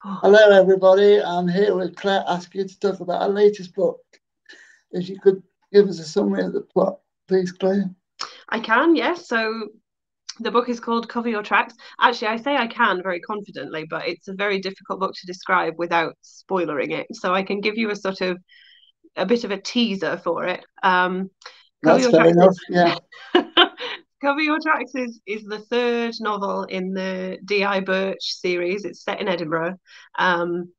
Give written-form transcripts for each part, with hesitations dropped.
Hello, everybody. I'm here with Claire Askew to talk about our latest book. If you could give us a summary of the plot, please, Claire. I can, yes. So the book is called Cover Your Tracks. Actually, I say I can very confidently, but it's a very difficult book to describe without spoiling it. So I can give you a bit of a teaser for it. Cover That's Your fair Tracks enough. is Yeah, Cover Your Tracks is the third novel in the D.I. Birch series. It's set in Edinburgh. Um,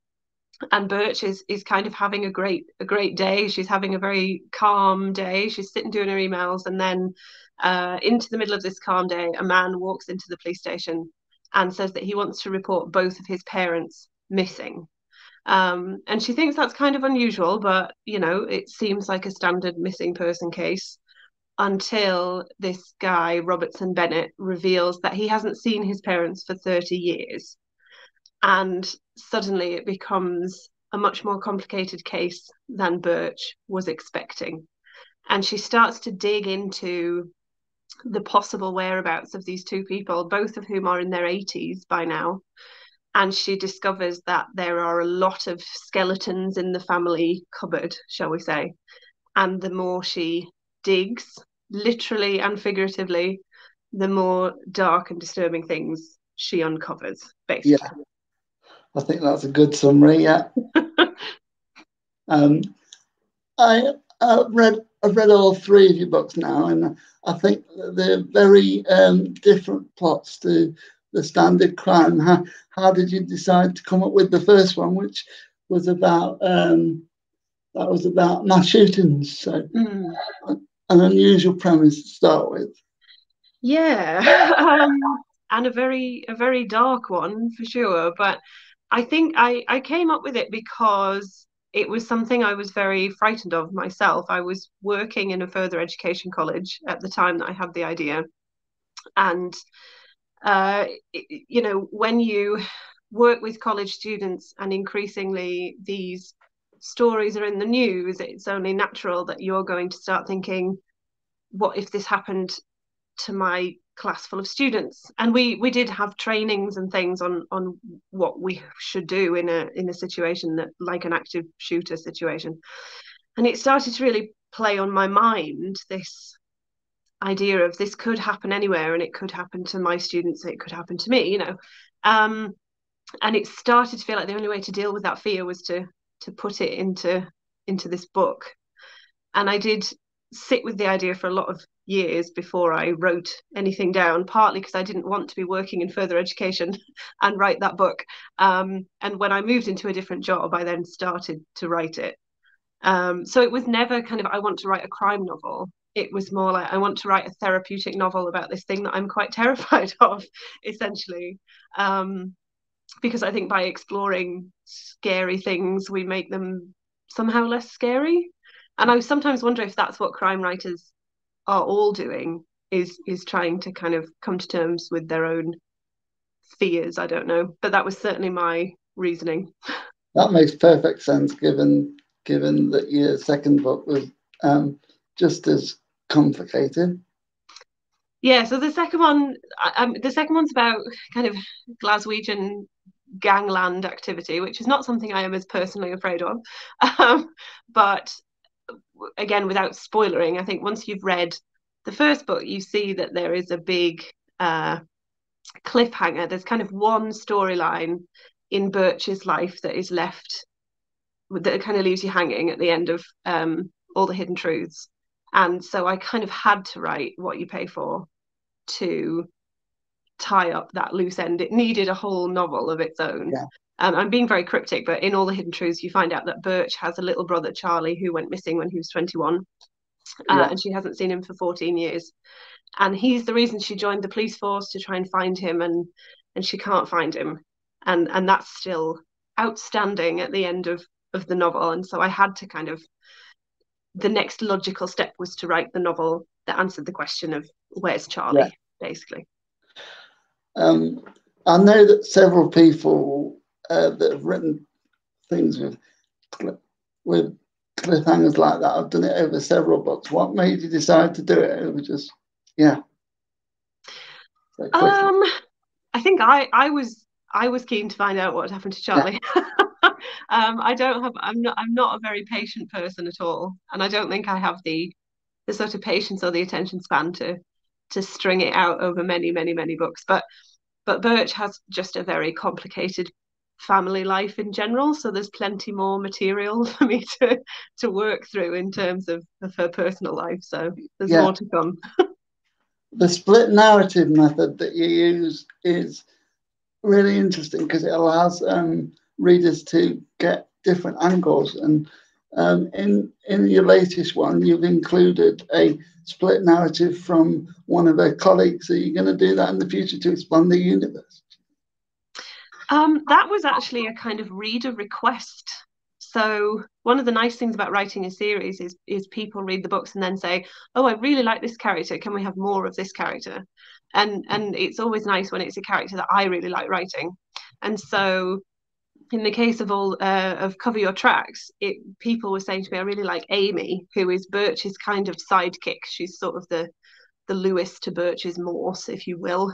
and Birch is kind of having a great day. She's having a very calm day. She's sitting doing her emails, and then into the middle of this calm day, a man walks into the police station and says that he wants to report both of his parents missing. And she thinks that's kind of unusual, but it seems like a standard missing person case until this guy, Robertson Bennett, reveals that he hasn't seen his parents for 30 years. And suddenly it becomes a much more complicated case than Birch was expecting. And she starts to dig into the possible whereabouts of these two people, both of whom are in their 80s by now. And she discovers that there are a lot of skeletons in the family cupboard, shall we say. And the more she digs, literally and figuratively, the more dark and disturbing things she uncovers, yeah. basically. I think that's a good summary. Yeah. Um, I I've read all three of your books now, and I think they're very different plots to the standard crime. How did you decide to come up with the first one, which was about mass shootings? So Mm. an unusual premise to start with. Yeah, and a very dark one for sure. But I think I came up with it because it was something I was very frightened of myself. I was working in a further education college at the time that I had the idea, and when you work with college students and increasingly these stories are in the news, it's only natural that you're going to start thinking, what if this happened to my class full of students? And we did have trainings and things on what we should do in a situation that, like, an active shooter situation. And it started to really play on my mind, this idea of this could happen anywhere, and it could happen to my students, it could happen to me. um and it started to feel like the only way to deal with that fear was to put it into this book. And I did sit with the idea for a lot of years before I wrote anything down, partly because I didn't want to be working in further education and write that book. And when I moved into a different job, I then started to write it. So it was never kind of, I want to write a crime novel. It was more like, I want to write a therapeutic novel about this thing that I'm quite terrified of, essentially. Um, because I think by exploring scary things, we make them somehow less scary. And I sometimes wonder if that's what crime writers are all doing, is trying to kind of come to terms with their own fears. I don't know, but that was certainly my reasoning. That makes perfect sense, given that your second book was just as complicated. Yeah, so the second one's about kind of Glaswegian gangland activity, which is not something I am as personally afraid of. Um, but again, without spoilering, I think once you've read the first book, you see that there is a big uh, cliffhanger. There's kind of one storyline in Birch's life that is left, that kind of leaves you hanging at the end of all the hidden truths. And so I kind of had to write What You Pay For to tie up that loose end. It needed a whole novel of its own. Yeah, I'm being very cryptic, but in All the Hidden Truths, you find out that Birch has a little brother, Charlie, who went missing when he was 21, yeah, and she hasn't seen him for 14 years. And he's the reason she joined the police force to try and find him, and she can't find him. And that's still outstanding at the end of the novel. And so I had to kind of, the next logical step was to write the novel that answered the question of where's yeah. Charlie, basically. Um, I know that several people that have written things with cliffhangers like that have done it over several books. What made you decide to do it? It was just, yeah, so quickly. Um, I think I was I was keen to find out what had happened to Yeah. Charlie. I'm not a very patient person at all, and I don't think I have the sort of patience or the attention span to string it out over many, many, many books. But Birch has just a very complicated family life in general, so there's plenty more material for me to work through in terms of her personal life. So there's more to come. The split narrative method that you use is really interesting because it allows readers to get different angles. And in your latest one, you've included a split narrative from one of their colleagues. Are you going to do that in the future to expand the universe? That was actually a kind of reader request. So one of the nice things about writing a series is people read the books and then say, "Oh, I really like this character. Can we have more of this character?" And it's always nice when it's a character that I really like writing. And so in the case of Cover Your Tracks, people were saying to me, "I really like Amy, who is Birch's kind of sidekick. She's sort of the Lewis to Birch's Morse, if you will."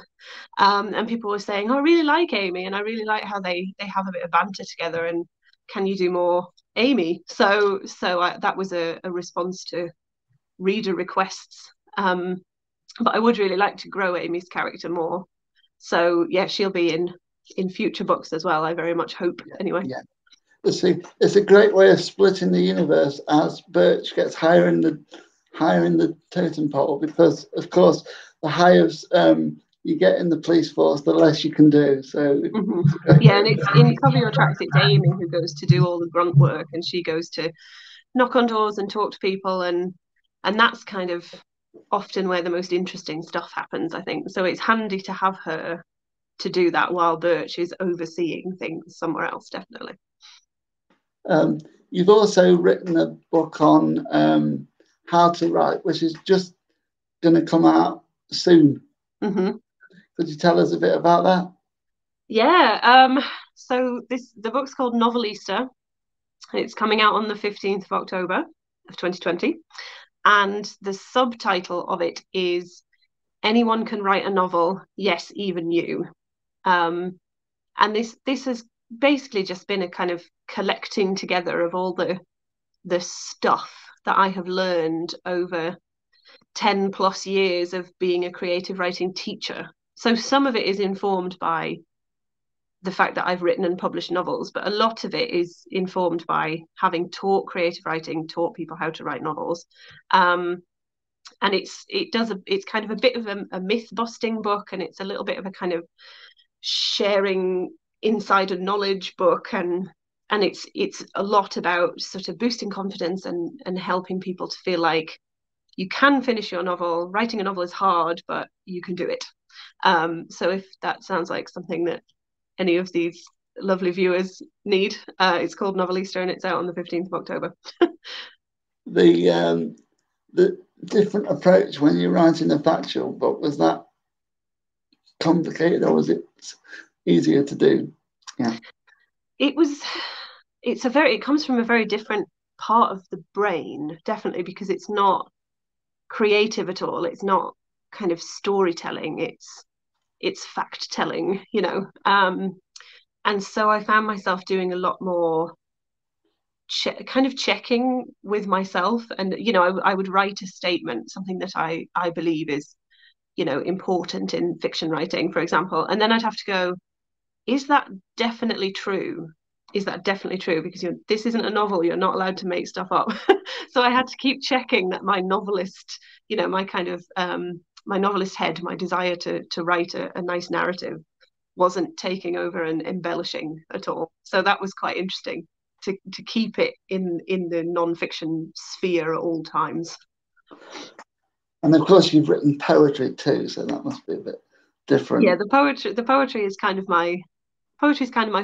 And people were saying, "Oh, I really like Amy, and I really like how they have a bit of banter together. And can you do more Amy?" So that was a response to reader requests. But I would really like to grow Amy's character more. So yeah, she'll be in future books as well. I very much hope. Anyway. Yeah. It's a great way of splitting the universe as Birch gets higher in the totem pole, because of course the higher you get in the police force, the less you can do. So yeah, and it's in Cover Your Tracks, it's Amy who goes to do all the grunt work, and she goes to knock on doors and talk to people, and that's kind of often where the most interesting stuff happens, I think. So it's handy to have her to do that while Birch is overseeing things somewhere else, definitely. You've also written a book on how to write, which is just going to come out soon. Mm-hmm. Could you tell us a bit about that? Yeah. So the book's called Novelista. It's coming out on the 15th of October of 2020. And the subtitle of it is "Anyone Can Write a Novel, Yes, Even You." And this has basically just been a kind of collecting together of all the stuff that I have learned over 10 plus years of being a creative writing teacher. So some of it is informed by the fact that I've written and published novels, but a lot of it is informed by having taught creative writing, taught people how to write novels. And it's kind of a bit of a myth busting book, and it's a little bit of a kind of sharing insider knowledge book, and it's a lot about sort of boosting confidence and helping people to feel like you can finish your novel. Writing a novel is hard, but you can do it. So if that sounds like something that any of these lovely viewers need, it's called Novelista, and it's out on the 15th of October. The different approach when you're writing a factual book, was that complicated or was it easier to do? Yeah. It comes from a very different part of the brain, definitely, because it's not creative at all. It's not kind of storytelling. It's fact telling, and so I found myself doing a lot more kind of checking with myself, and I would write a statement, something that I believe is important in fiction writing, for example, and then I'd have to go, is that definitely true? Is that definitely true? Because this isn't a novel. You're not allowed to make stuff up. So I had to keep checking that my novelist, my kind of my novelist head, my desire to write a nice narrative, wasn't taking over and embellishing at all. So that was quite interesting to keep it in the non-fiction sphere at all times. And of course, you've written poetry too, so that must be a bit different. Yeah, the poetry is kind of my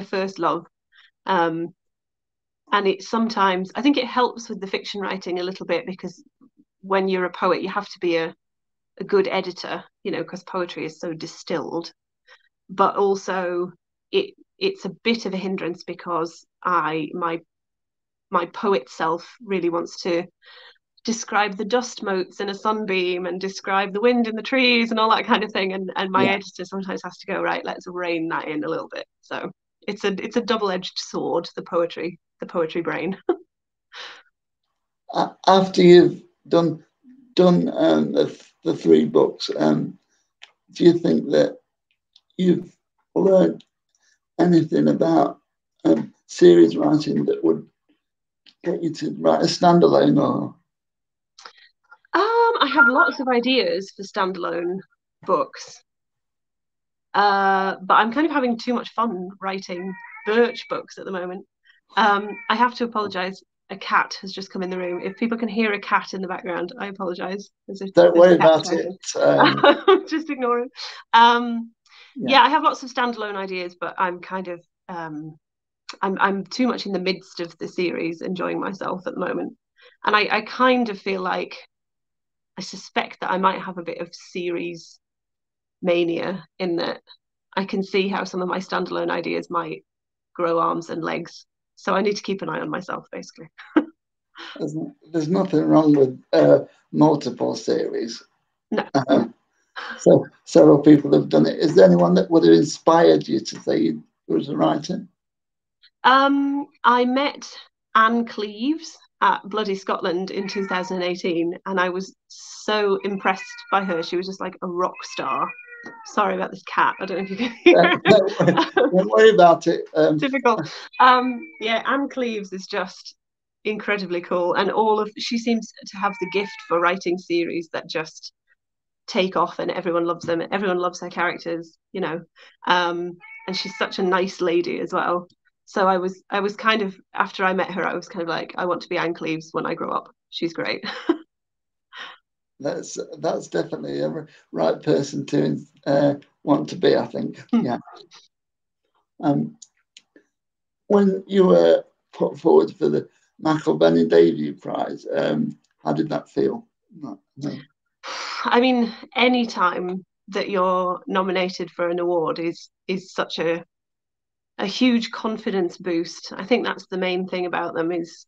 first love. And it sometimes, I think it helps with the fiction writing a little bit, because when you're a poet, you have to be a good editor, because poetry is so distilled. But also it's a bit of a hindrance, because my poet self really wants to describe the dust motes in a sunbeam and describe the wind in the trees and all that kind of thing. And my editor sometimes has to go, right, let's rein that in a little bit. So it's a double-edged sword, the poetry brain. After you've done the 3 books, do you think that you've learned anything about series writing that would get you to write a standalone? Or I have lots of ideas for standalone books, but I'm kind of having too much fun writing birch books at the moment. I have to apologise. A cat has just come in the room. If people can hear a cat in the background, I apologise. Don't worry about it. Just ignore it. Yeah, I have lots of standalone ideas, but I'm kind of I'm too much in the midst of the series, enjoying myself at the moment, and I kind of feel like I suspect that I might have a bit of series mania in that I can see how some of my standalone ideas might grow arms and legs. So I need to keep an eye on myself, basically. There's nothing wrong with multiple series. No. So several people have done it. Is there anyone that would have inspired you to say you was a writer? I met Anne Cleeves at Bloody Scotland in 2018, and I was so impressed by her. She was just like a rock star. Sorry about this cat. I don't know if you can hear it. Don't worry about it. Typical. Yeah, Anne Cleeves is just incredibly cool, and she seems to have the gift for writing series that just take off, and everyone loves them. Everyone loves her characters, you know. And she's such a nice lady as well. So I was kind of, after I met her, I was kind of like, I want to be Anne Cleeves when I grow up. She's great. That's definitely a right person to want to be, I think. Yeah. When you were put forward for the McIlvenny Davey Prize, how did that feel? I mean, any time that you're nominated for an award is such a huge confidence boost. I think that's the main thing about them is,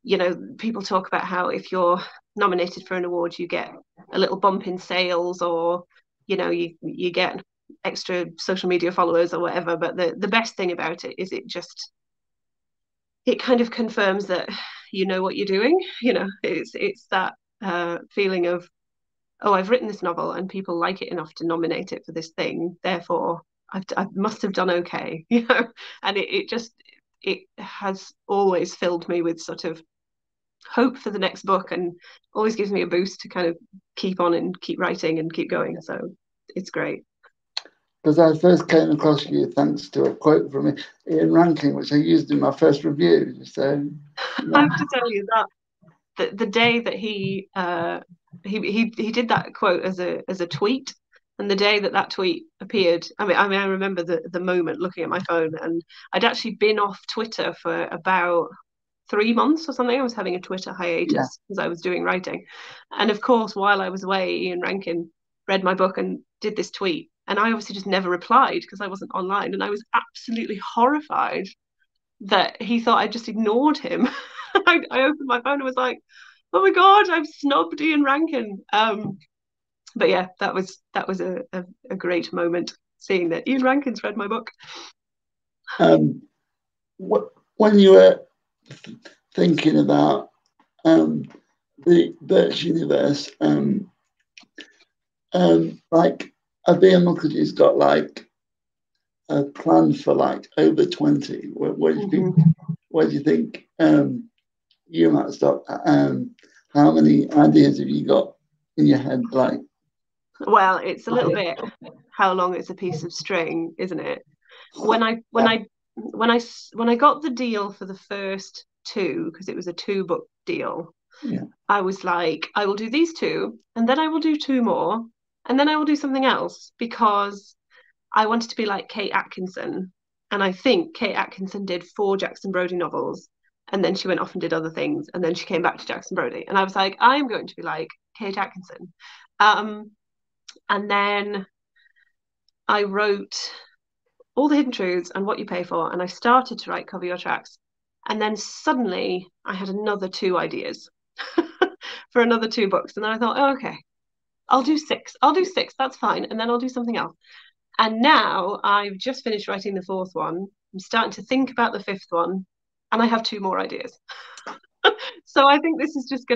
you know, people talk about how if you're nominated for an award, you get a little bump in sales, or, you know, you get extra social media followers or whatever. But the best thing about it is it kind of confirms that you know what you're doing. You know, it's that feeling of, oh, I've written this novel and people like it enough to nominate it for this thing, therefore I must have done okay, you know. And it has always filled me with sort of hope for the next book, and always gives me a boost to kind of keep on and keep writing and keep going. So it's great. Because I first came across you thanks to a quote from Ian Rankin, which I used in my first review. So yeah. I have to tell you that the day that he did that quote as a tweet, and the day that tweet appeared, I mean I remember the moment looking at my phone, and I'd actually been off Twitter for about 3 months or something. I was having a Twitter hiatus because I was doing writing, and of course while I was away, Ian Rankin read my book and did this tweet, and I obviously just never replied because I wasn't online, and I was absolutely horrified that he thought I just ignored him. I opened my phone and was like, oh my god, I've snubbed Ian Rankin. But yeah, that was a great moment, seeing that Ian Rankin's read my book. When you were thinking about the Birch universe, like Abir Mukherjee's got like a plan for like over 20. Where do you think you might stop? How many ideas have you got in your head? Like, well, it's a little bit how long is a piece of string, isn't it? When I got the deal for the first 2, because it was a 2-book deal, I was like, I will do these 2, and then I will do 2 more, and then I will do something else, because I wanted to be like Kate Atkinson. And I think Kate Atkinson did 4 Jackson Brodie novels, and then she went off and did other things, and then she came back to Jackson Brodie. And I was like, I'm going to be like Kate Atkinson. And then I wrote All the Hidden Truths and What You Pay For, and I started to write Cover Your Tracks. And then suddenly I had another 2 ideas. for another 2 books. And then I thought, oh, okay, I'll do 6. I'll do 6. That's fine. And then I'll do something else. And now I've just finished writing the 4th one. I'm starting to think about the 5th one, and I have 2 more ideas. So I think this is just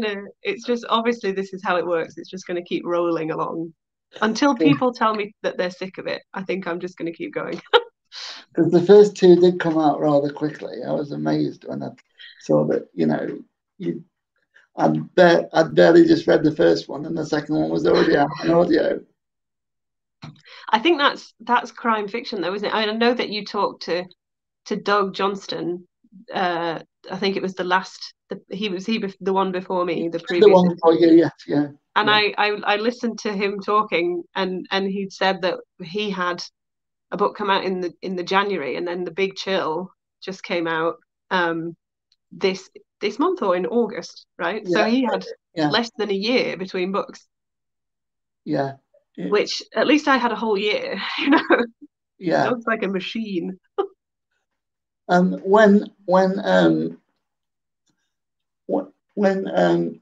it's just, obviously this is how it works. It's just gonna keep rolling along until people tell me that they're sick of it. I think I'm just gonna keep going. Because the first 2 did come out rather quickly. I was amazed when I saw that, I'd barely just read the first one, and the second one was already out on audio. I think that's crime fiction, though, isn't it? I know that you talked to Doug Johnston. I think it was he was the one before me, the previous The one before you, yes, yeah. And yeah. I listened to him talking, and he'd said that he had a book come out in the January, and then The Big Chill just came out this month or in August, right? Yeah, so he had yeah. less than a year between books. Yeah. Which at least I had a whole year, Yeah. Doug's like a machine. When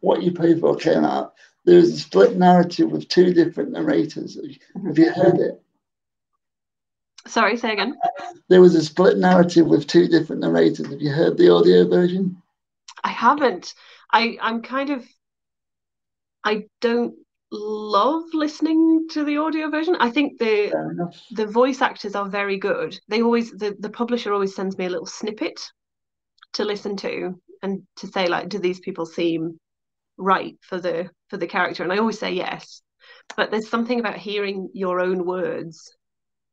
What You Pay For came out, there was a split narrative with 2 different narrators. Have you heard it? Sorry, say again. There was a split narrative with 2 different narrators. Have you heard the audio version? I haven't. I'm kind of, I don't love listening to the audio version. I think the voice actors are very good. The publisher always sends me a little snippet to listen to and to say, like, do these people seem right for the character? And I always say yes. But there's something about hearing your own words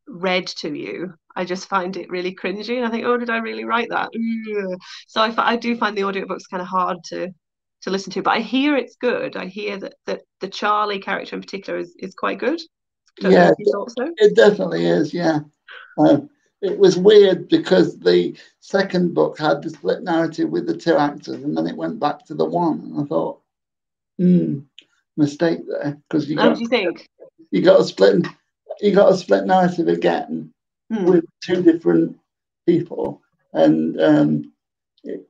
read to you. I just find it really cringy, and I think, oh, did I really write that? So I do find the audiobooks kind of hard to listen to, but I hear it's good. I hear that the Charlie character in particular is quite good. Yeah, it definitely is. Yeah, it was weird because the second book had the split narrative with the 2 actors, and then it went back to the one. And I thought, mistake there, because do you think you got a split narrative again with 2 different people, and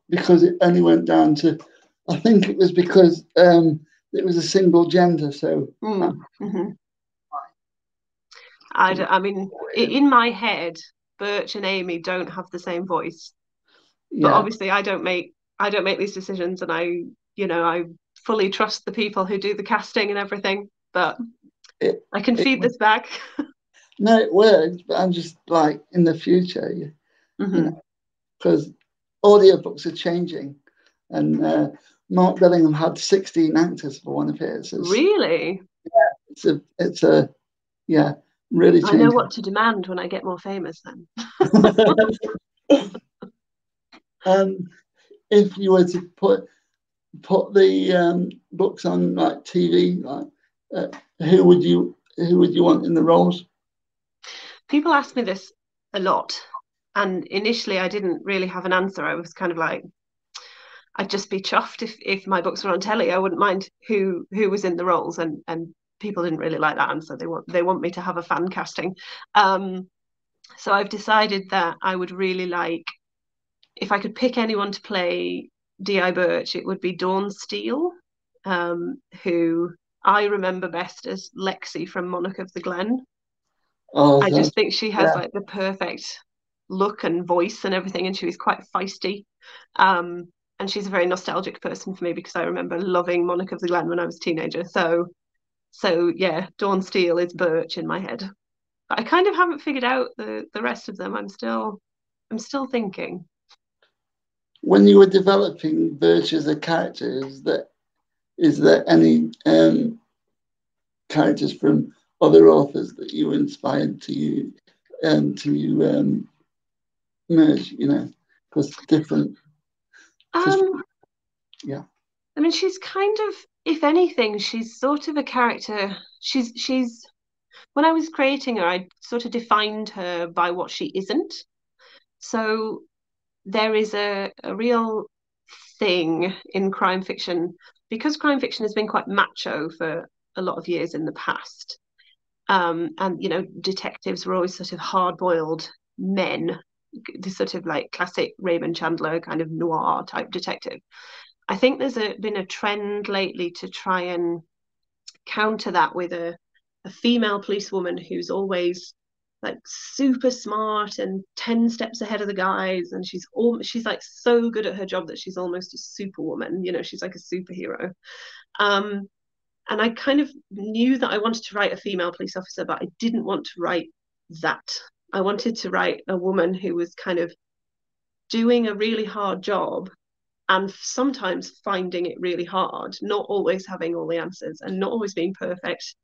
because it only went down to, I think it was because it was a single gender. So I mean, in my head, Birch and Amy don't have the same voice, but obviously I don't make these decisions, and I fully trust the people who do the casting and everything. But I can feed this back. No, it works, but I'm just like, in the future, because audiobooks are changing, and Mark Bellingham had 16 actors for one of his. Really? Yeah, it's a really changing. I know what to demand when I get more famous then. If you were to put the books on like TV, like who would you want in the roles? People ask me this a lot, and initially I didn't really have an answer. I was kind of like, I'd just be chuffed if my books were on telly. I wouldn't mind who was in the roles, and people didn't really like that answer. They want me to have a fan casting. So I've decided that I would really like, if I could pick anyone to play D.I. Birch, it would be Dawn Steele, who I remember best as Lexi from Monarch of the Glen. I just think she has like the perfect look and voice and everything, and she was quite feisty. And she's a very nostalgic person for me because I remember loving Monarch of the Glen when I was a teenager. So yeah, Dawn Steele is Birch in my head. But I kind of haven't figured out the rest of them. I'm still thinking. When you were developing Birch as a character, is there any characters from other authors that you were inspired to merge? Because different. Yeah. I mean, she's kind of, if anything, she's sort of a character. She's when I was creating her, I sort of defined her by what she isn't. So there is a real thing in crime fiction, because crime fiction has been quite macho for a lot of years in the past. And detectives were always sort of hard-boiled men, the sort of like classic Raymond Chandler kind of noir type detective. I think there's been a trend lately to try and counter that with a female policewoman who's always like super smart and 10 steps ahead of the guys, and she's like so good at her job that she's almost a superwoman, you know, she's like a superhero. And I kind of knew that I wanted to write a female police officer, but I didn't want to write that. I wanted to write a woman who was kind of doing a really hard job and sometimes finding it really hard, not always having all the answers and not always being perfect,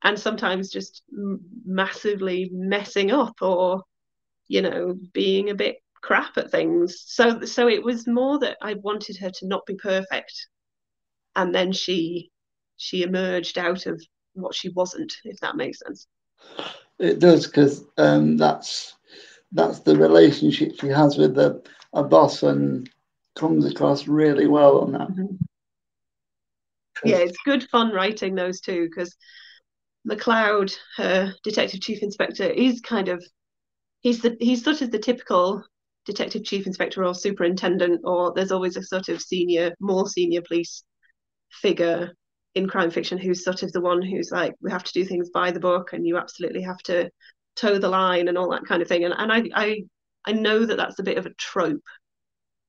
and sometimes just massively messing up, or, you know, being a bit crap at things. So it was more that I wanted her to not be perfect, and then she emerged out of what she wasn't, if that makes sense. It does, because that's the relationship she has with a boss, and comes across really well on that. Mm-hmm. Yeah, it's good fun writing those two, because McLeod, her detective chief inspector, is kind of he's sort of the typical detective chief inspector or superintendent, or there's always a sort of more senior police figure in crime fiction who's sort of the one who's like, we have to do things by the book and you absolutely have to toe the line and all that kind of thing. And I know that that's a bit of a trope,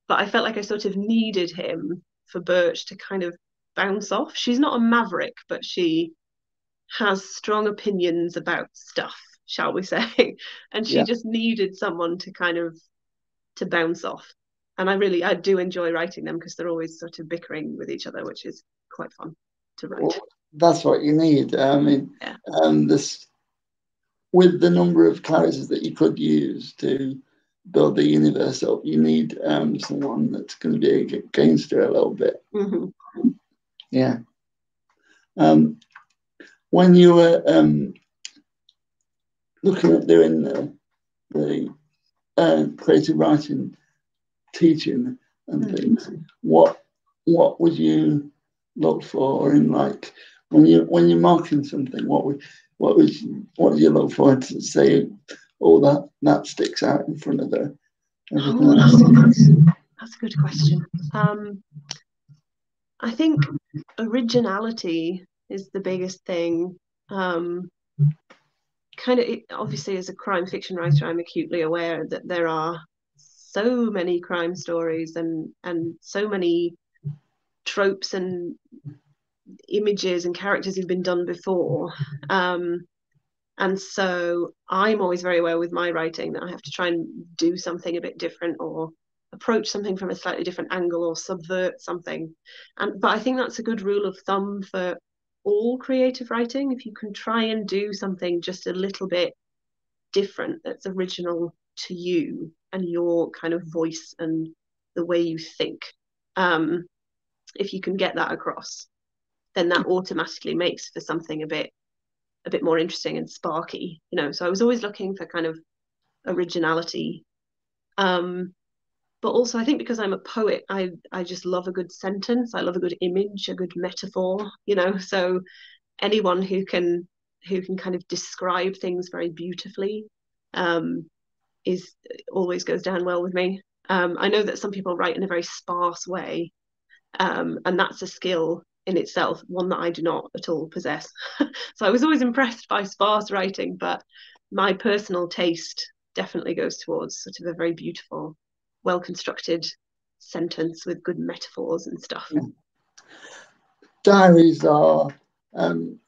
but I felt like I sort of needed him for Birch to kind of bounce off. She's not a maverick, but she has strong opinions about stuff, shall we say. And she just needed someone to kind of to bounce off. And I do enjoy writing them, because they're always sort of bickering with each other, which is quite fun to write. Well, that's what you need. I mean, this, with the number of characters that you could use to build the universe up, you need someone that's going to be a gangster a little bit. Mm-hmm. Yeah. When you were looking at doing the creative writing, teaching and things, what would you look for in, like, when you're marking something? What do you look for to say, oh, that sticks out in front of her? That's a good question. I think originality is the biggest thing. Obviously, as a crime fiction writer, I'm acutely aware that there are so many crime stories and so many tropes and images and characters who've been done before. And so I'm always very aware with my writing that I have to try and do something a bit different, or approach something from a slightly different angle, or subvert something. But I think that's a good rule of thumb for all creative writing. If you can try and do something just a little bit different, that's original to you and your kind of voice and the way you think, if you can get that across, then that automatically makes for something a bit more interesting and sparky, you know. So I was always looking for kind of originality. But also, I think because I'm a poet, I just love a good sentence. I love a good image, a good metaphor, you know. So anyone who can kind of describe things very beautifully is always goes down well with me. I know that some people write in a very sparse way, and that's a skill in itself, one that I do not at all possess. So I was always impressed by sparse writing, but my personal taste definitely goes towards sort of a very beautiful, well-constructed sentence with good metaphors and stuff. Diaries are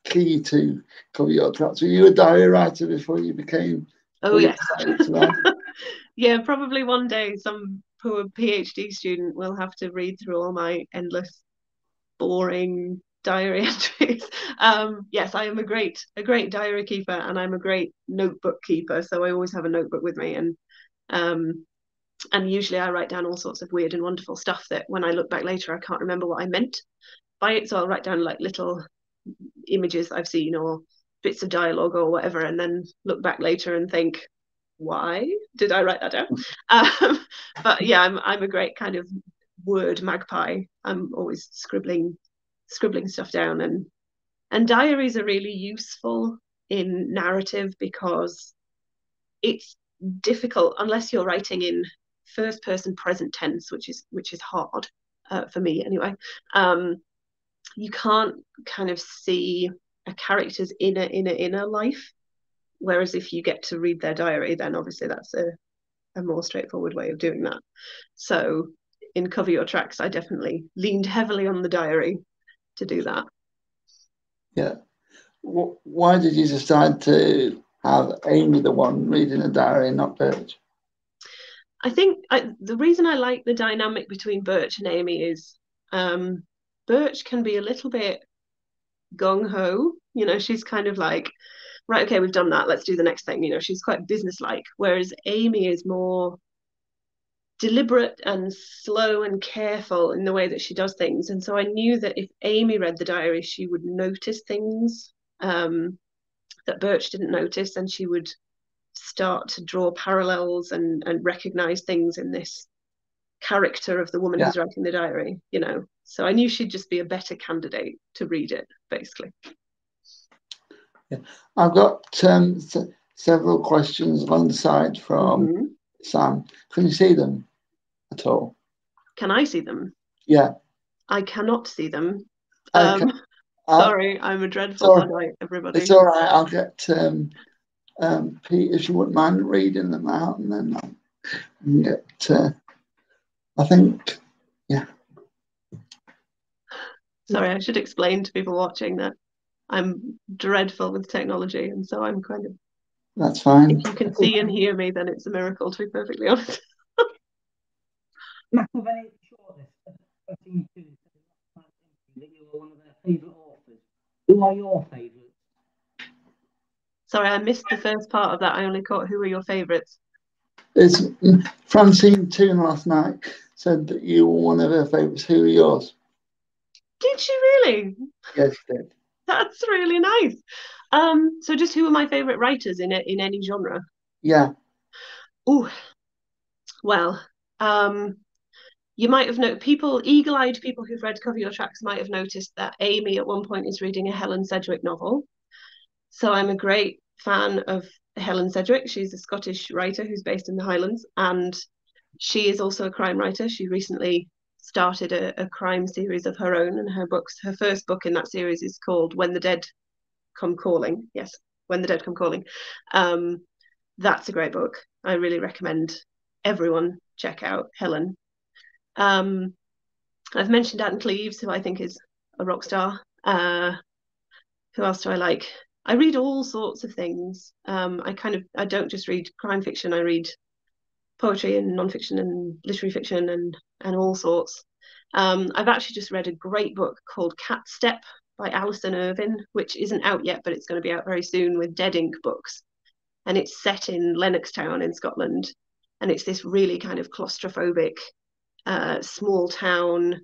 key to cover your tracks. Were you a diary writer before you became? Oh yes. Yeah, probably one day some poor PhD student will have to read through all my endless boring diary entries. Yes, I am a great diary keeper, and I'm a great notebook keeper. So I always have a notebook with me, and usually I write down all sorts of weird and wonderful stuff that when I look back later, I can't remember what I meant by it. So I'll write down like little images I've seen or bits of dialogue or whatever, and then look back later and think, why did I write that down? But yeah, I'm a great kind of word magpie. I'm always scribbling stuff down, and diaries are really useful in narrative because it's difficult unless you're writing in first person present tense, which is hard. for me anyway. You can't kind of see a character's inner life. Whereas if you get to read their diary, then obviously that's a more straightforward way of doing that. So in Cover Your Tracks, I definitely leaned heavily on the diary to do that. Yeah. Why did you decide to have Amy the one reading a diary and not Birch? I think the reason I like the dynamic between Birch and Amy is Birch can be a little bit gung-ho. You know, she's kind of like, right, okay, we've done that, let's do the next thing. You know, she's quite businesslike, whereas Amy is more deliberate and slow and careful in the way that she does things. And so I knew that if Amy read the diary, she would notice things that Birch didn't notice, and she would start to draw parallels and recognize things in this character of the woman who's writing the diary, you know. So I knew she'd just be a better candidate to read it, basically. Yeah. I've got several questions along the side from Sam. Can you see them at all? Can I see them? Yeah. I cannot see them. Sorry, I'm a dreadful Luddite, everybody. It's all right. I'll get Pete, if you wouldn't mind reading them out, and then I can get. I think, yeah. Sorry, I should explain to people watching that I'm dreadful with technology, and so I'm kind of. That's fine. If you can see and hear me, then it's a miracle, to be perfectly honest. McIlvenney shortlist of team two that you were one of their favourite authors. Who are your favourites? Sorry, I missed the first part of that. I only caught who are your favourites. It's Francine Toon last night said that you were one of her favourites. Who are yours? Did she really? Yes, she did. That's really nice. So just who are my favourite writers in any genre? Yeah. Oh, well, you might have eagle-eyed people who've read Cover Your Tracks might have noticed that Amy at one point is reading a Helen Sedgwick novel. So I'm a great fan of Helen Sedgwick. She's a Scottish writer who's based in the Highlands, and she is also a crime writer. She recently started a crime series of her own, and her first book in that series is called When the Dead Come Calling. Yes, When the Dead Come Calling. That's a great book. I really recommend everyone check out Helen. I've mentioned Anne Cleeves, who I think is a rock star. Who else do I like? I read all sorts of things. I don't just read crime fiction. I read poetry and non-fiction and literary fiction and all sorts. I've actually just read a great book called Cat Step by Alison Irvine, which isn't out yet, but it's going to be out very soon with Dead Ink Books. And it's set in Lennoxtown in Scotland. And it's this really kind of claustrophobic, small town,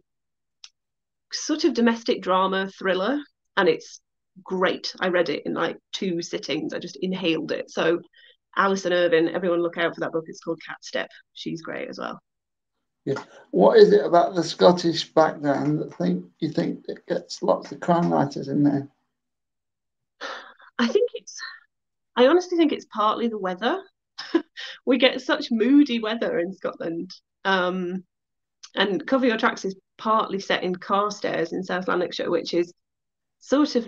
sort of domestic drama thriller. And it's great. I read it in like 2 sittings. I just inhaled it. So Alison Irvine, everyone look out for that book. It's called Cat Step. She's great as well. Yeah. What is it about the Scottish background that you think it gets lots of crime writers in there? I honestly think it's partly the weather. We get such moody weather in Scotland. And Cover Your Tracks is partly set in Carstairs in South Lanarkshire, which is sort of,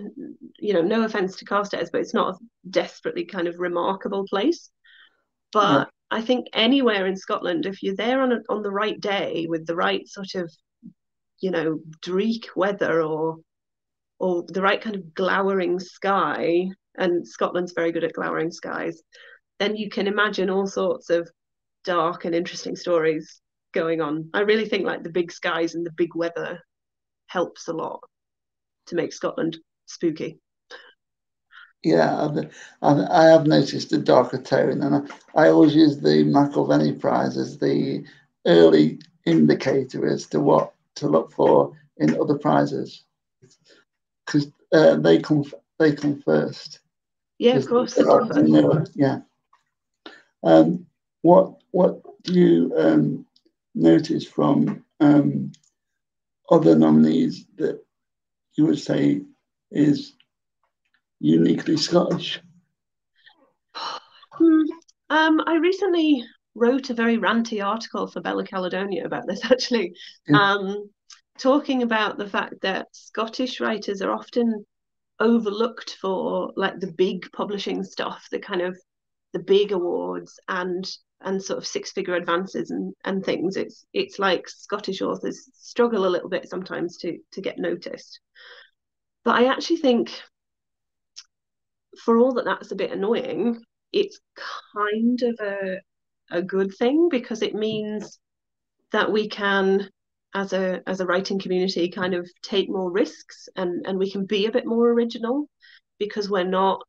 you know, no offense to Carstairs, but it's not a desperately kind of remarkable place. But I think anywhere in Scotland, if you're there on the right day with the right sort of, you know, dreek weather or the right kind of glowering sky, and Scotland's very good at glowering skies, then you can imagine all sorts of dark and interesting stories going on. I really think like the big skies and the big weather helps a lot to make Scotland spooky. Yeah, I have noticed a darker tone, and I always use the McIlvenney Prize as the early indicator as to what to look for in other prizes, because they come first. Yeah, of course. Yeah. What do you notice from other nominees that you would say is uniquely Scottish? I recently wrote a very ranty article for Bella Caledonia about this, actually. talking about the fact that Scottish writers are often overlooked for like the big publishing stuff, the kind of the big awards and sort of six-figure advances and things. It's like Scottish authors struggle a little bit sometimes to get noticed. But I actually think, for all that that's a bit annoying, it's kind of a good thing, because it means that we can, as a writing community, kind of take more risks, and we can be a bit more original, because we're not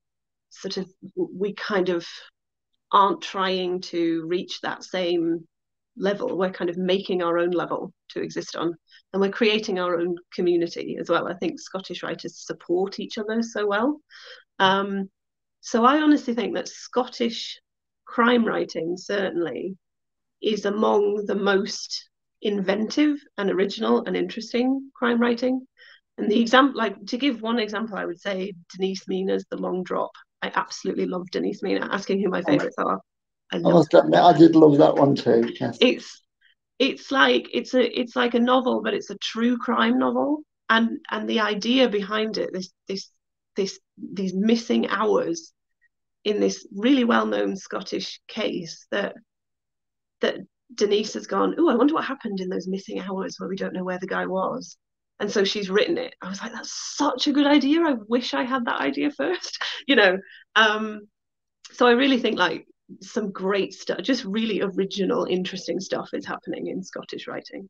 sort of, we kind of aren't trying to reach that same level. We're kind of making our own level to exist on, and we're creating our own community as well. I think Scottish writers support each other so well. So I honestly think that Scottish crime writing certainly is among the most inventive and original and interesting crime writing. And the example, like, to give one example, I would say Denise Mina's The Long Drop. I absolutely love Denise Mina. Asking who my favourites are, I must admit, I did love that one too. Yes. It's like a novel, but it's a true crime novel, and the idea behind it, these missing hours in this really well-known Scottish case, that Denise has gone, oh, I wonder what happened in those missing hours where we don't know where the guy was. And so she's written it. I was like, that's such a good idea. I wish I had that idea first, you know. So I really think like some great stuff, just really original, interesting stuff is happening in Scottish writing.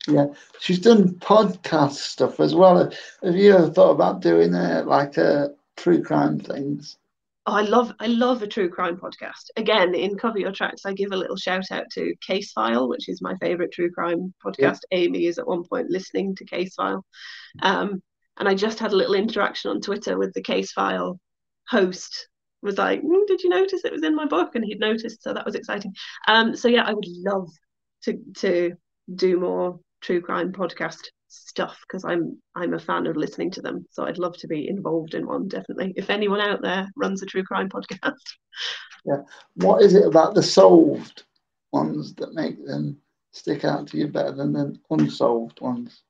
Yeah, she's done podcast stuff as well. Have you ever thought about doing like true crime things? Oh, I love a true crime podcast. Again, in Cover Your Tracks, I give a little shout out to Case File, which is my favorite true crime podcast. Yeah. Amy is at one point listening to Case File. And I just had a little interaction on Twitter with the Case File host. Was like, did you notice it was in my book? And he'd noticed, so that was exciting. So yeah, I would love to do more true crime podcast stuff, because I'm a fan of listening to them, so I'd love to be involved in one, definitely, if anyone out there runs a true crime podcast. Yeah, what is it about the solved ones that make them stick out to you better than the unsolved ones?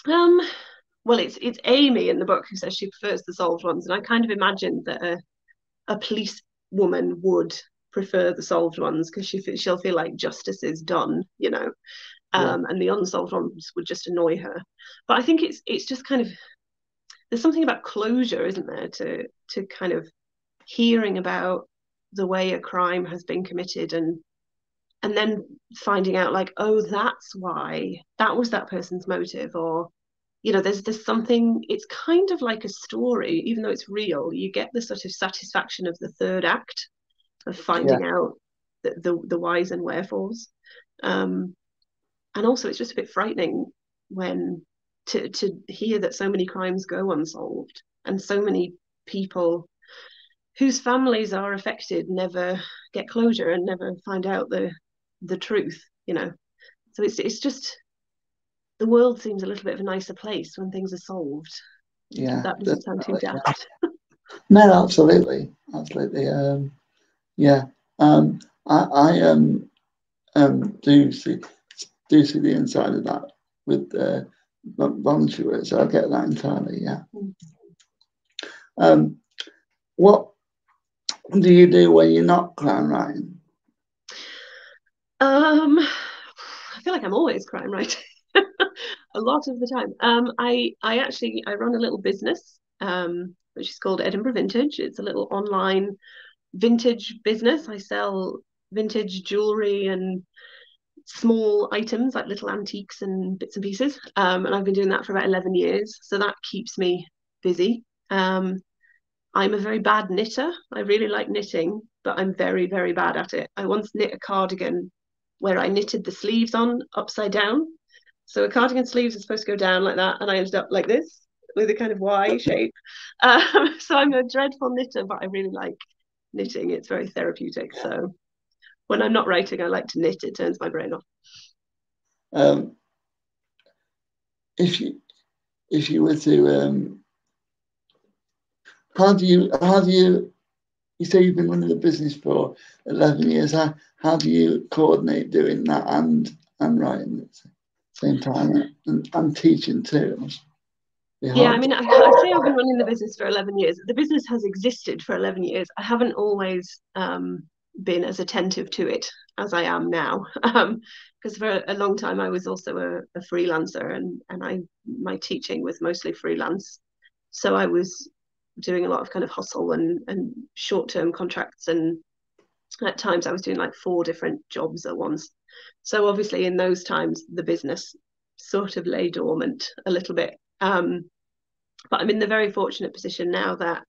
Well, it's Amy in the book who says she prefers the solved ones, and I kind of imagined that a police woman would prefer the solved ones, because she'll feel like justice is done, you know. And the unsolved ones would just annoy her. But I think it's just kind of, there's something about closure, isn't there, to kind of hearing about the way a crime has been committed, and then finding out like, oh, that's why, that was that person's motive, or, you know, there's something, it's kind of like a story, even though it's real. You get the sort of satisfaction of the third act of finding out the whys and wherefores. And also, it's just a bit frightening when to hear that so many crimes go unsolved, and so many people whose families are affected never get closure and never find out the truth, you know. So it's just, the world seems a little bit of a nicer place when things are solved. Yeah, that doesn't sound too daft. No, absolutely. Yeah. I do see the inside of that with voluntary work, so I get that entirely. Yeah. What do you do when you're not crime writing? I feel like I'm always crime writing. A lot of the time. I run a little business, which is called Edinburgh Vintage. It's a little online vintage business. I sell vintage jewelry and small items like little antiques and bits and pieces. And I've been doing that for about 11 years. So that keeps me busy. I'm a very bad knitter. I really like knitting, but I'm very, very bad at it. I once knit a cardigan where I knitted the sleeves on upside down. So a cardigan sleeves are supposed to go down like that, and I ended up like this with a kind of Y shape. So I'm a dreadful knitter, but I really like knitting. It's very therapeutic. So when I'm not writing, I like to knit. It turns my brain off. If you were to, how do you say you've been running the business for 11 years? How do you coordinate doing that and writing it? same time, and teaching too. Yeah, I mean, I say I've been running the business for 11 years. The business has existed for 11 years. I haven't always been as attentive to it as I am now. Because for a long time I was also a freelancer, and my teaching was mostly freelance. So I was doing a lot of kind of hustle and short-term contracts, and at times I was doing like 4 different jobs at once. So obviously in those times the business sort of lay dormant a little bit. But I'm in the very fortunate position now that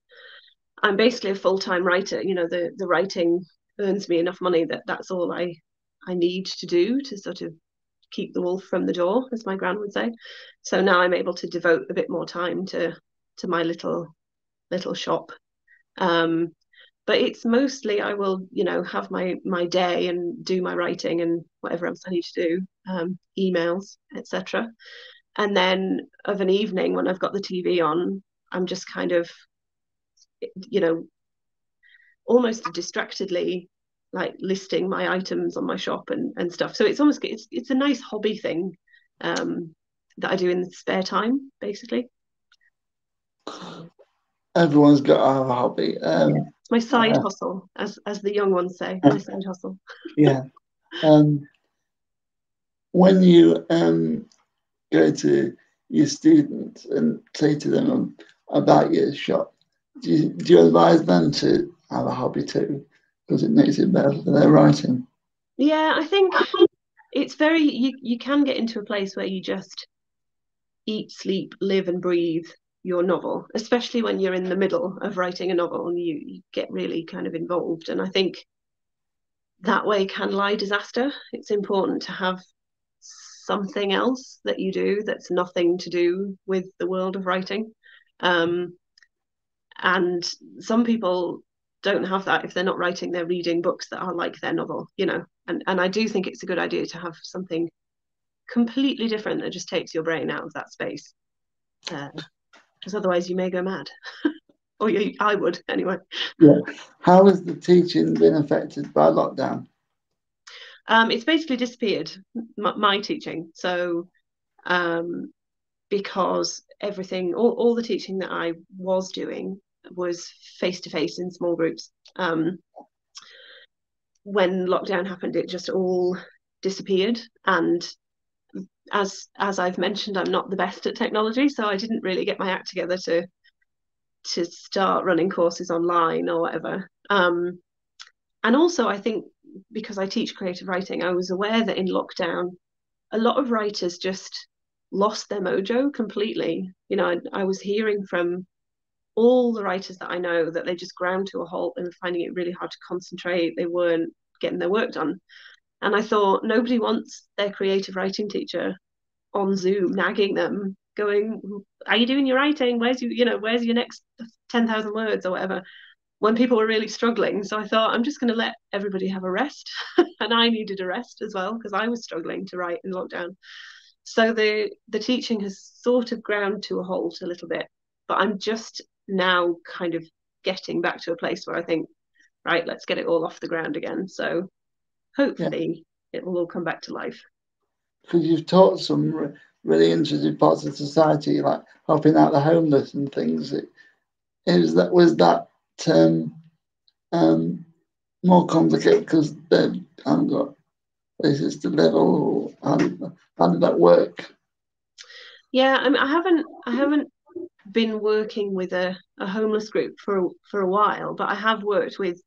I'm basically a full-time writer. You know, the writing earns me enough money that that's all I need to do to sort of keep the wolf from the door, as my gran would say. So now I'm able to devote a bit more time to my little shop. But it's mostly I will, you know, have my day and do my writing and whatever else I need to do, emails, etc. And then of an evening when I've got the TV on, I'm just kind of, you know, almost distractedly like listing my items on my shop and stuff. So it's almost it's a nice hobby thing that I do in the spare time, basically. Everyone's got to have a hobby. It's my side hustle, as the young ones say, my side hustle. Yeah. When you go to your students and say to them about your shop, do you advise them to have a hobby too, because it makes it better for their writing? Yeah, I think it's very you can get into a place where you just eat, sleep, live and breathe your novel, especially when you're in the middle of writing a novel and you get really kind of involved. And I think that way can lie disaster. It's important to have something else that you do that's nothing to do with the world of writing. And some people don't have that. If they're not writing, they're reading books that are like their novel, you know. And I do think it's a good idea to have something completely different that just takes your brain out of that space, because otherwise you may go mad. Or I would anyway. Yeah. How has the teaching been affected by lockdown? It's basically disappeared, my teaching. So because everything, all the teaching that I was doing was face-to-face in small groups. When lockdown happened, it just all disappeared. And as I've mentioned, I'm not the best at technology, so I didn't really get my act together to start running courses online or whatever. And also, I think because I teach creative writing, I was aware that in lockdown, a lot of writers just lost their mojo completely. You know, I was hearing from all the writers that I know that they just ground to a halt and were finding it really hard to concentrate. They weren't getting their work done. And I thought, nobody wants their creative writing teacher on Zoom nagging them, going, "Are you doing your writing? Where's your next 10,000 words or whatever?" When people were really struggling. So I thought, I'm just going to let everybody have a rest. And I needed a rest as well, because I was struggling to write in lockdown. So the teaching has sort of ground to a halt a little bit, but I'm just now kind of getting back to a place where I think, right, let's get it all off the ground again. So hopefully it will all come back to life. Because you've taught some really interesting parts of society, like helping out the homeless and things. Was that more complicated because they haven't got places to live, or how did that work? Yeah, I mean, I haven't been working with a homeless group for a while, but I have worked with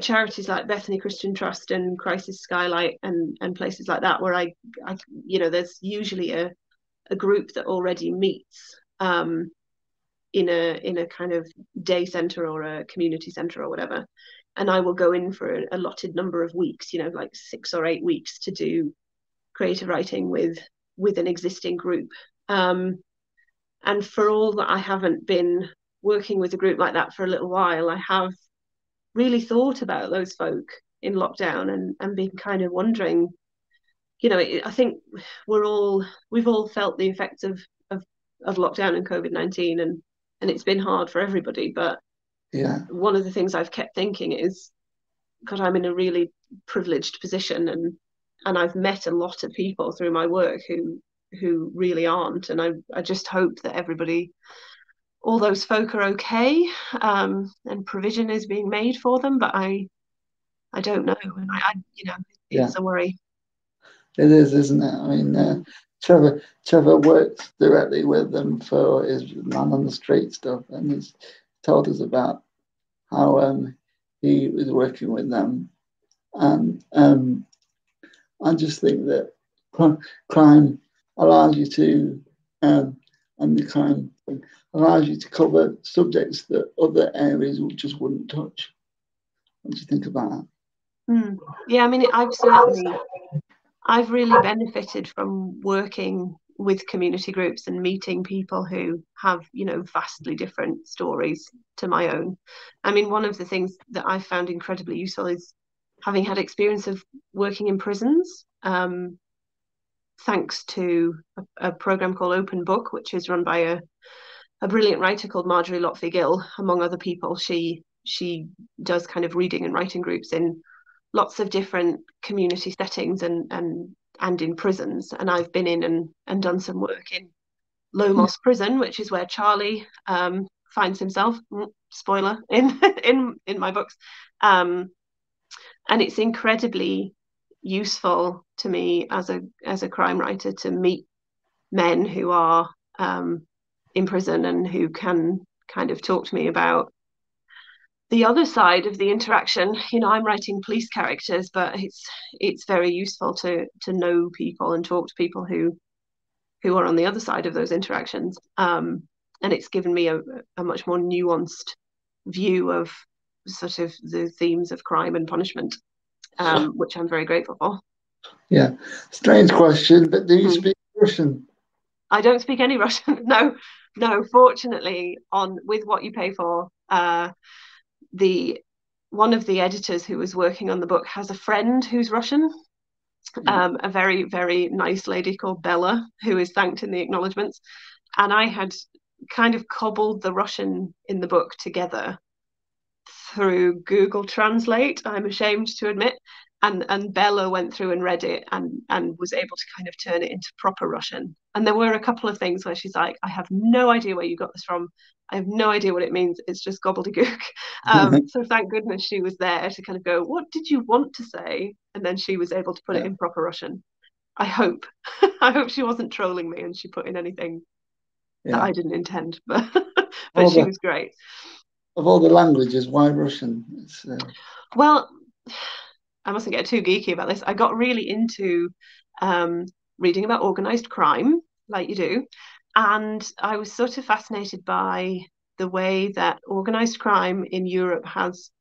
charities like Bethany Christian Trust and Crisis Skylight and places like that, where I there's usually a group that already meets in a kind of day center or a community center or whatever, and I will go in for an allotted number of weeks, you know, like 6 or 8 weeks, to do creative writing with an existing group. And for all that I haven't been working with a group like that for a little while, I have really thought about those folk in lockdown and been kind of wondering, you know, I think we've all felt the effects of lockdown and COVID-19, and it's been hard for everybody. But one of the things I've kept thinking is, God, I'm in a really privileged position, and I've met a lot of people through my work who really aren't, and I just hope that all those folk are okay, and provision is being made for them, but I don't know, and it's a worry. It is, isn't it? I mean, Trevor works directly with them for his man on the street stuff, and he's told us about how he was working with them, and I just think that crime allows you to, and the crime thing allows you to cover subjects that other areas just wouldn't touch. What do you think about that? Yeah, I mean, I've really benefited from working with community groups and meeting people who have, vastly different stories to my own. I mean, one of the things that I found incredibly useful is having had experience of working in prisons, thanks to a program called Open Book, which is run by a brilliant writer called Marjorie Lotfi Gill, among other people. She does kind of reading and writing groups in lots of different community settings and in prisons. And I've been in and done some work in Lomos prison, which is where Charlie finds himself. Spoiler in my books. And it's incredibly useful to me as a crime writer to meet men who are in prison and who can kind of talk to me about the other side of the interaction. I'm writing police characters, but it's very useful to know people and talk to people who are on the other side of those interactions. And it's given me a much more nuanced view of sort of the themes of crime and punishment, which I'm very grateful for. Yeah, strange question, but do you speak Russian? I don't speak any Russian. No. Fortunately, with What You Pay For, one of the editors who was working on the book has a friend who's Russian, a very, very nice lady called Bella, who is thanked in the acknowledgements. And I had kind of cobbled the Russian in the book together through Google Translate, I'm ashamed to admit. And Bella went through and read it and was able to kind of turn it into proper Russian. And there were a couple of things where she's like, I have no idea where you got this from. I have no idea what it means. It's just gobbledygook. So thank goodness she was there to kind of go, what did you want to say? And then she was able to put it in proper Russian. I hope. I hope she wasn't trolling me and she put in anything that I didn't intend. But she was great. Of all the languages, why Russian? Well, I mustn't get too geeky about this. I got really into reading about organised crime, like you do. And I was sort of fascinated by the way that organised crime in Europe has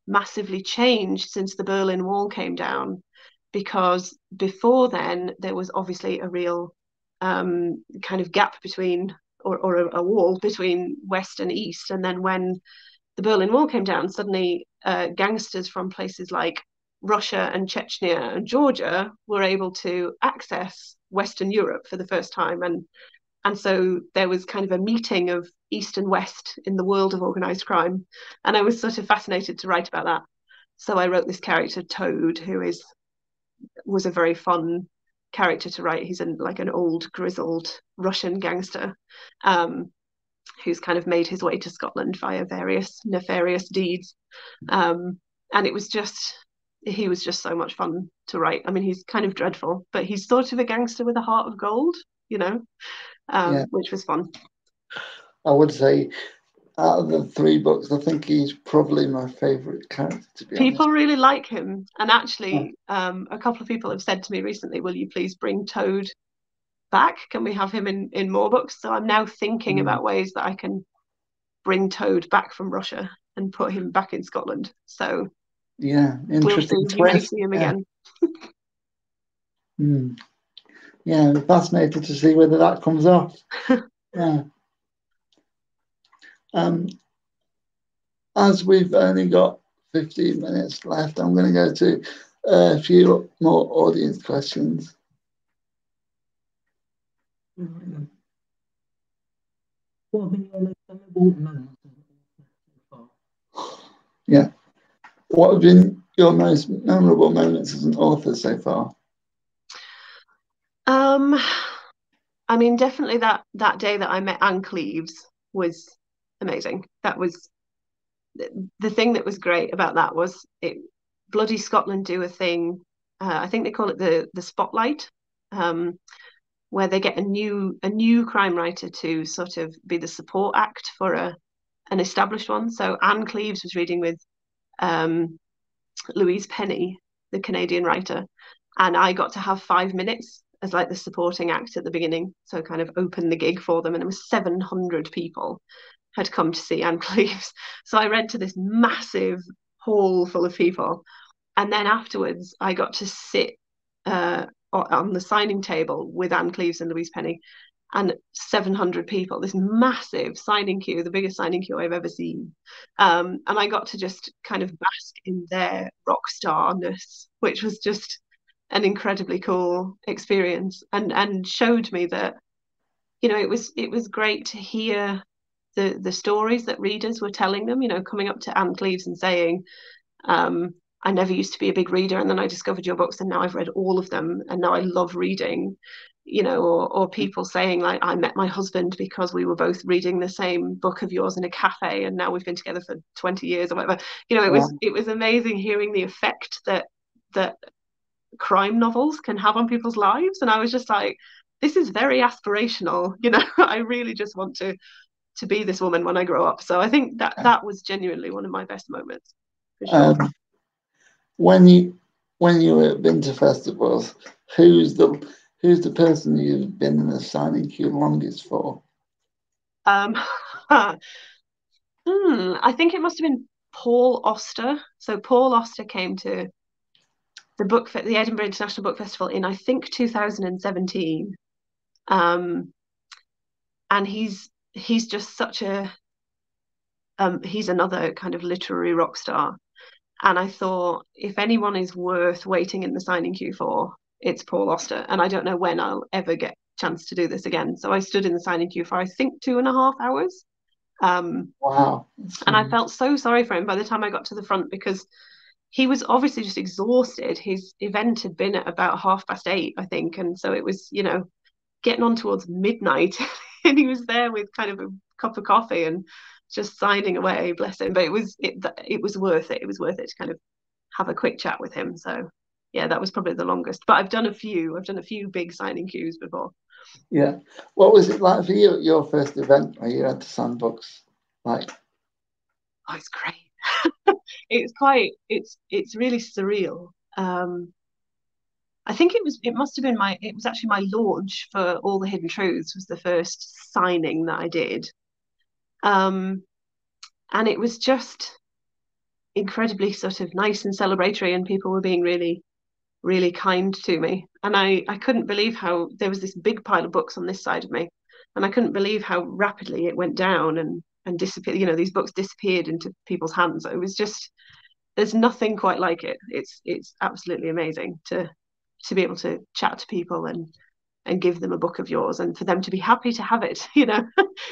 massively changed since the Berlin Wall came down. Because before then, there was obviously a real kind of gap between, or a wall between West and East. And then when the Berlin Wall came down, suddenly gangsters from places like Russia and Chechnya and Georgia were able to access Western Europe for the first time. And so there was kind of a meeting of East and West in the world of organised crime. And I was sort of fascinated to write about that. So I wrote this character, Toad, who was a very fun character to write. He's like an old, grizzled Russian gangster who's kind of made his way to Scotland via various nefarious deeds. And he was just so much fun to write. I mean, he's kind of dreadful, but he's sort of a gangster with a heart of gold, which was fun. I would say out of the 3 books, I think he's probably my favourite character, to be honest. People really like him. And actually, a couple of people have said to me recently, will you please bring Toad back? Can we have him in more books? So I'm now thinking about ways that I can bring Toad back from Russia and put him back in Scotland. So interesting. We'll see. You may see him again. Yeah, I'm fascinated to see whether that comes off. As we've only got 15 minutes left, I'm going to go to a few more audience questions. What have been your most memorable moments so far? Yeah. What have been your most memorable moments as an author so far? Um, I mean, definitely that day that I met Anne Cleves was amazing. That was the thing that was great about that was it. Bloody Scotland do a thing. I think they call it the spotlight, um, where they get a new crime writer to sort of be the support act for an established one. So Anne Cleves was reading with um, Louise Penny, the Canadian writer, and I got to have 5 minutes as like the supporting act at the beginning, so kind of open the gig for them, and it was 700 people had come to see Anne Cleves. So I read to this massive hall full of people, and then afterwards I got to sit on the signing table with Anne Cleves and Louise Penny, and 700 people, this massive signing queue, the biggest signing queue I've ever seen. And I got to just kind of bask in their rock starness, which was just an incredibly cool experience, and showed me that, it was great to hear the stories that readers were telling them, coming up to Anne Cleves and saying, I never used to be a big reader, and then I discovered your books, and now I've read all of them, and now I love reading, or people saying, like, I met my husband because we were both reading the same book of yours in a cafe, and now we've been together for 20 years or whatever. It was amazing hearing the effect that crime novels can have on people's lives, and I was just like, this is very aspirational. I really just want to be this woman when I grow up. So I think that was genuinely one of my best moments, for sure. When you have been to festivals, who's the person you've been in the signing queue longest for? I think it must have been Paul Auster. So Paul Auster came to the Edinburgh International Book Festival in, I think, 2017. And he's just such he's another kind of literary rock star. And I thought, if anyone is worth waiting in the signing queue for, it's Paul Auster. And I don't know when I'll ever get a chance to do this again. So I stood in the signing queue for, I think, 2.5 hours. Wow. And I felt so sorry for him by the time I got to the front, because he was obviously just exhausted. His event had been at about 8:30, I think. And so it was, getting on towards midnight. And he was there with kind of a cup of coffee and just signing away, bless him. But it was worth it. It was worth it to kind of have a quick chat with him. So yeah, that was probably the longest. But I've done a few big signing queues before. Yeah. What was it like for you at your first event where you had to sign books? Like, oh, it's great. It's really surreal. I think it was actually my launch for All the Hidden Truths was the first signing that I did. And it was just incredibly sort of nice and celebratory, and people were being really, really kind to me. And I couldn't believe how there was this big pile of books on this side of me, and I couldn't believe how rapidly it went down and disappeared. These books disappeared into people's hands. It was just, there's nothing quite like it. It's absolutely amazing to be able to chat to people and give them a book of yours, and for them to be happy to have it,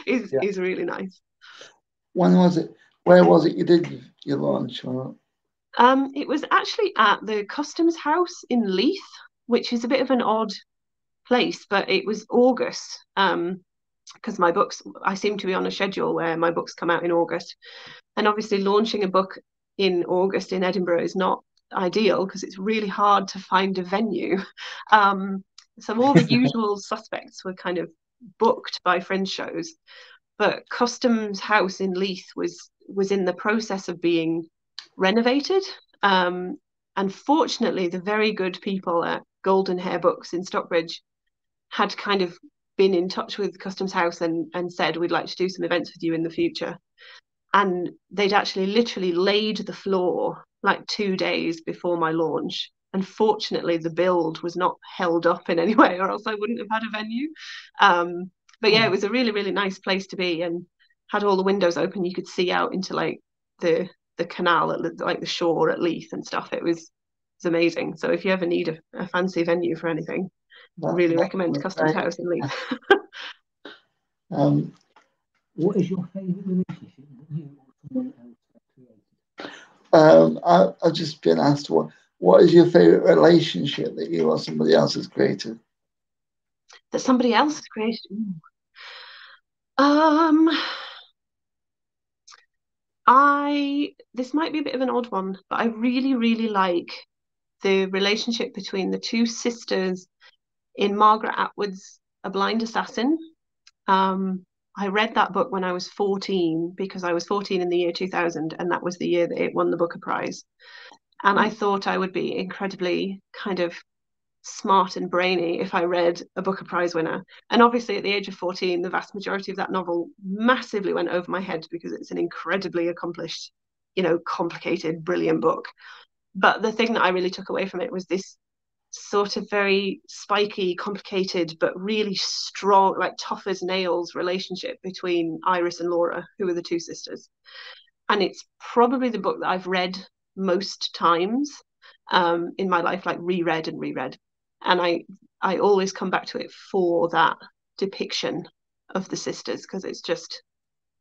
is really nice. When was it? Where was it you did your launch? It was actually at the Customs House in Leith, which is a bit of an odd place, but it was August, because I seem to be on a schedule where my books come out in August, and obviously launching a book in August in Edinburgh is not ideal because it's really hard to find a venue. So all the usual suspects were kind of booked by fringe shows, but Customs House in Leith was in the process of being renovated. And fortunately, the very good people at Golden Hair Books in Stockbridge had kind of been in touch with Customs House and said, we'd like to do some events with you in the future. And they'd actually literally laid the floor like 2 days before my launch. And fortunately, the build was not held up in any way, or else I wouldn't have had a venue. But yeah, it was a really, really nice place to be, and had all the windows open. You could see out into like the canal at like the shore at Leith and stuff. It was amazing. So if you ever need a fancy venue for anything, really recommend Customs House in Leith. What is your favourite relationship that you or someone else have created? I've just been asked what is your favourite relationship that you or somebody else has created? that somebody else has created. Ooh. This might be a bit of an odd one, but I really, really like the relationship between the two sisters in Margaret Atwood's A Blind Assassin. I read that book when I was 14 because I was 14 in the year 2000, and that was the year that it won the Booker Prize. And I thought I would be incredibly kind of smart and brainy if I read a Booker Prize winner. And obviously at the age of 14, the vast majority of that novel massively went over my head because it's an incredibly accomplished, complicated, brilliant book. But the thing that I really took away from it was this sort of very spiky, complicated, but really strong, like tough as nails relationship between Iris and Laura, who are the two sisters. And it's probably the book that I've read most times in my life, like reread and reread. And I always come back to it for that depiction of the sisters, because it's just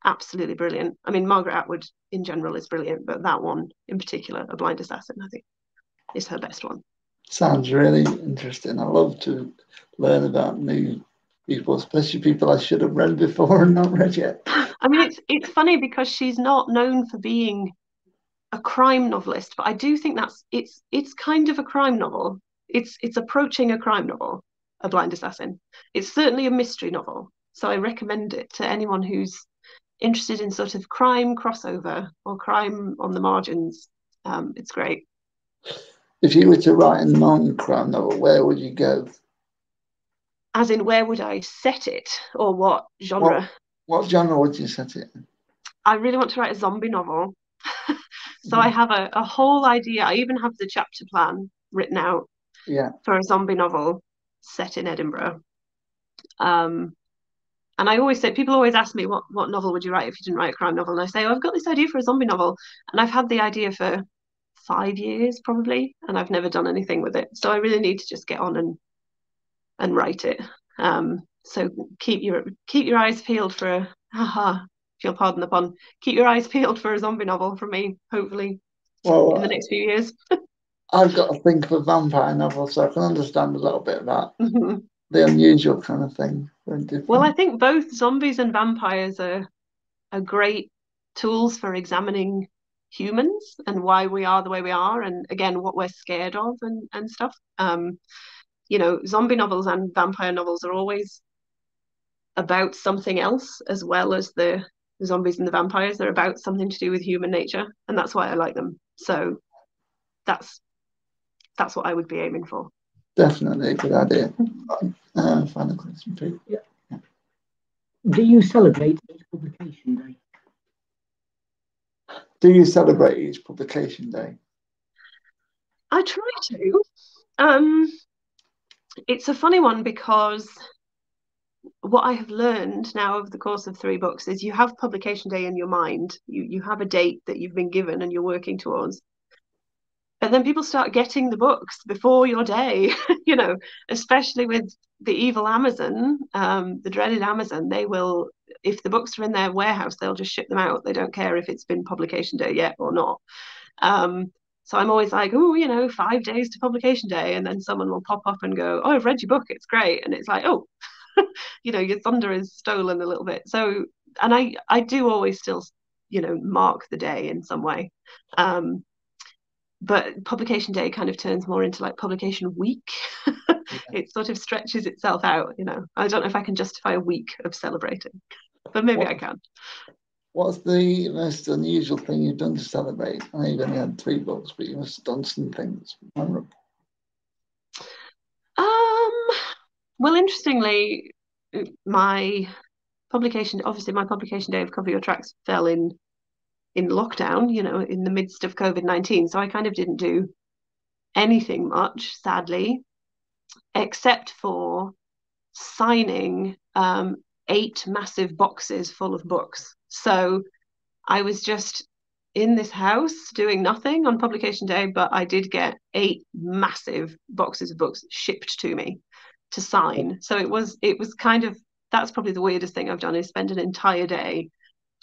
absolutely brilliant. I mean, Margaret Atwood in general is brilliant, but that one in particular, A Blind Assassin, I think is her best one. Sounds really interesting. I love to learn about new people, especially people I should have read before and not read yet. I mean, it's funny because she's not known for being a crime novelist, but I do think it's kind of a crime novel. It's approaching a crime novel, A Blind Assassin. It's certainly a mystery novel, so I recommend it to anyone who's interested in sort of crime crossover or crime on the margins. It's great. If you were to write a non-crime novel, where would you go? As in, where would I set it, or what genre? What genre would you set it in? I really want to write a zombie novel. So I have a whole idea. I even have the chapter plan written out for a zombie novel set in Edinburgh. And I always say, people always ask me, what novel would you write if you didn't write a crime novel? And I say, I've got this idea for a zombie novel. And I've had the idea for 5 years probably, and I've never done anything with it. So I really need to just get on and write it. So keep your eyes peeled for if you'll pardon the pun, keep your eyes peeled for a zombie novel from me, hopefully, in the next few years. I've got to think of a vampire novel, so I can understand a little bit about the unusual kind of thing. Well, I think both zombies and vampires are great tools for examining humans and why we are the way we are, and again, what we're scared of and stuff. Zombie novels and vampire novels are always about something else as well as the zombies and the vampires. They're about something to do with human nature, and that's why I like them. So that's what I would be aiming for. Definitely a good idea. Final question, please. Yeah. Do you celebrate each publication day? Do you celebrate each publication day? I try to. It's a funny one because what I have learned now over the course of 3 books is you have publication day in your mind. You have a date that you've been given and you're working towards. And then people start getting the books before your day, especially with the evil Amazon, the dreaded Amazon. They will, if the books are in their warehouse, they'll just ship them out. They don't care if it's been publication day yet or not. So I'm always like, 5 days to publication day. And then someone will pop up and go, oh, I've read your book. It's great. And it's like, oh, your thunder is stolen a little bit. So, and I do always still, mark the day in some way. But publication day kind of turns more into like publication week. It sort of stretches itself out, I don't know if I can justify a week of celebrating, but maybe I can. What's the most unusual thing you've done to celebrate? I know you've only had 3 books, but you must have done some things memorable. Well, interestingly, my publication day of Cover Your Tracks fell in lockdown, in the midst of COVID-19. So I kind of didn't do anything much, sadly, except for signing 8 massive boxes full of books. So I was just in this house doing nothing on publication day, but I did get 8 massive boxes of books shipped to me to sign. So it was kind of, that's probably the weirdest thing I've done, is spend an entire day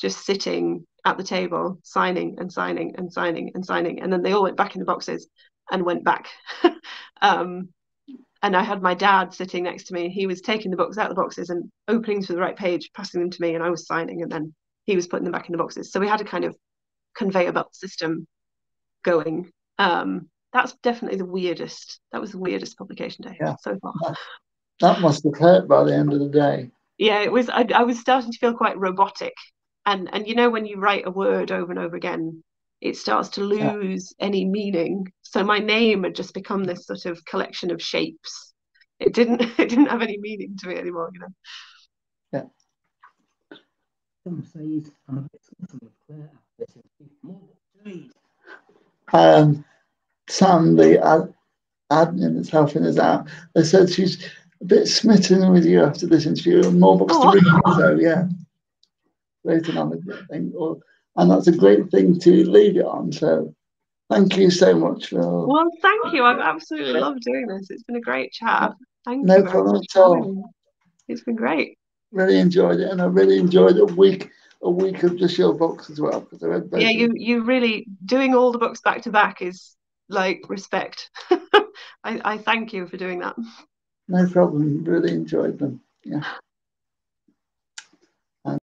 just sitting at the table signing and signing and signing and signing, and then they all went back in the boxes and went back. And And I had my dad sitting next to me. He was taking the books out of the boxes and opening to the right page, passing them to me, and I was signing, and then he was putting them back in the boxes. So we had a kind of conveyor belt system going. That's definitely the weirdest. That was the weirdest publication day so far. That must have hurt by the end of the day. Yeah, it was. I was starting to feel quite robotic, and you know when you write a word over and over again, it starts to lose any meaning. So my name had just become this sort of collection of shapes. It didn't have any meaning to me anymore, you know. Yeah. Some says I'm a bit smitten with Claire after this. More trees. Sam, the admin that's helping us out, they said she's a bit smitten with you after this interview. More books to read, so yeah. Rating on the thing, and that's a great thing to leave it on. So thank you so much for. Well, thank you. I've absolutely loved doing this. It's been a great chat. Thank you No very problem much at all. It's been great. Really enjoyed it, and I really enjoyed a week of just your books as well, because I read both. Yeah, you really doing all the books back to back is like respect. I thank you for doing that. No problem. Really enjoyed them. Yeah.